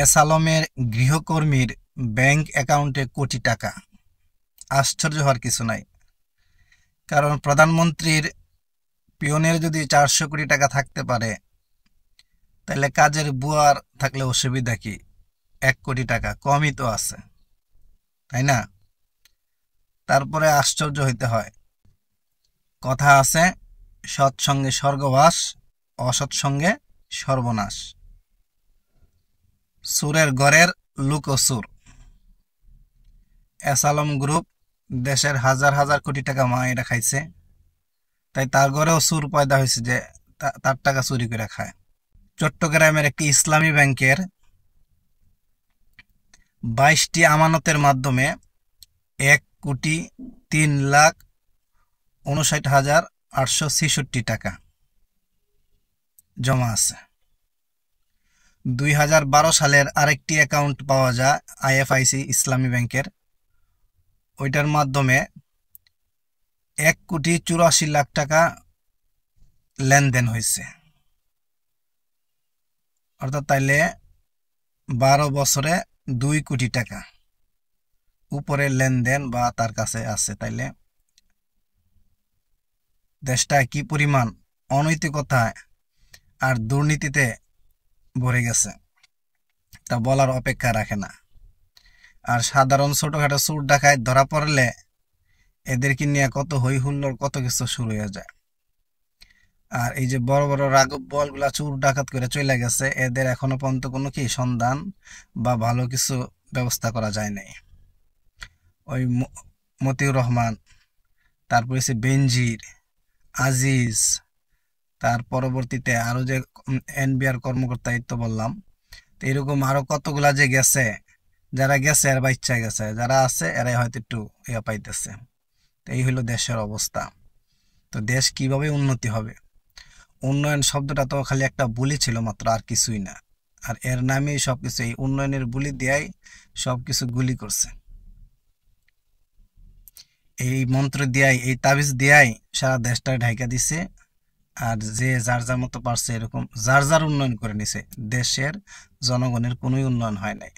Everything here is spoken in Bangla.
এস আলমের গৃহকর্মীর ব্যাংক অ্যাকাউন্টে কোটি টাকা। আশ্চর্য হওয়ার কিছু নাই, কারণ প্রধানমন্ত্রীর পিয়নের যদি 400 কোটি টাকা থাকতে পারে, তাহলে কাজের বুয়ার থাকলে অসুবিধা কি? 1 কোটি টাকা কমই তো আছে, তাই না? তারপরে আশ্চর্য হইতে হয়। কথা আছে, সৎসঙ্গে স্বর্গবাস, অসৎসঙ্গে সর্বনাশ। সুরের ঘরের লুকোচুর। এস আলম গ্রুপ দেশের হাজার হাজার কোটি টাকা মায়েরা খাইছে, তাই তার ঘরেও সুর পয়দা হয়েছে যে তার টাকা চুরি করে খায়। চট্টগ্রামের একটি ইসলামী ব্যাংকের 22টি আমানতের মাধ্যমে 1,03,59,866 টাকা জমা আছে। 2012 সালের আরেকটি অ্যাকাউন্ট পাওয়া যায় আইএফআইসি ইসলামী ব্যাংকের, ওইটার মাধ্যমে 1,84,00,000 টাকা লেনদেন হয়েছে। অর্থাৎ তাইলে 12 বছরে 2 কোটি টাকা উপরে লেনদেন বা তার কাছে আছে। তাইলে দেশটা কি পরিমাণ অনৈতিকতায় আর দুর্নীতিতে ভরে গেছে তা বলার অপেক্ষা রাখে না। আর সাধারণ ছোটখাটো চোর ডাকাত ধরা পড়লে এদেরকে নিয়ে কত হই হুল্লোড়, কত কিছু শুরু হয়ে যায়। আর এই যে বড় বড় রাঘব বলগুলা চোর ডাকাত করে চলে গেছে, এদের এখনো পর্যন্ত কোনো কি সন্ধান বা ভালো কিছু ব্যবস্থা করা যায় নাই। ওই মতিউর রহমান, তারপরে সে বেনজির, আজিজ, তার পরবর্তীতে আরো যে এনবিআর কর্মকর্তা তো বললাম, তো এরকম আরো কতগুলা যে গেছে, যারা গেছে এর বাচ্চা গেছে, যারা আছে এরাই হয়তো একটু ইয়া পাইতেছে। তো এই হলো দেশের অবস্থা। তো দেশ কিভাবে উন্নতি হবে? উন্নয়ন শব্দটা তো খালি একটা বুলি ছিল মাত্র, আর কিছুই না। আর এর নামেই সবকিছু, এই উন্নয়নের বুলি দিয়াই সবকিছু গুলি করছে। এই মন্ত্র দিয়াই, এই তাবিজ দিয়াই সারা দেশটা ঢাইকা দিছে। আর যে যার যার মতো পারছে এরকম যার যার উন্নয়ন করে নিছে, দেশের জনগণের কোনোই উন্নয়ন হয় নাই।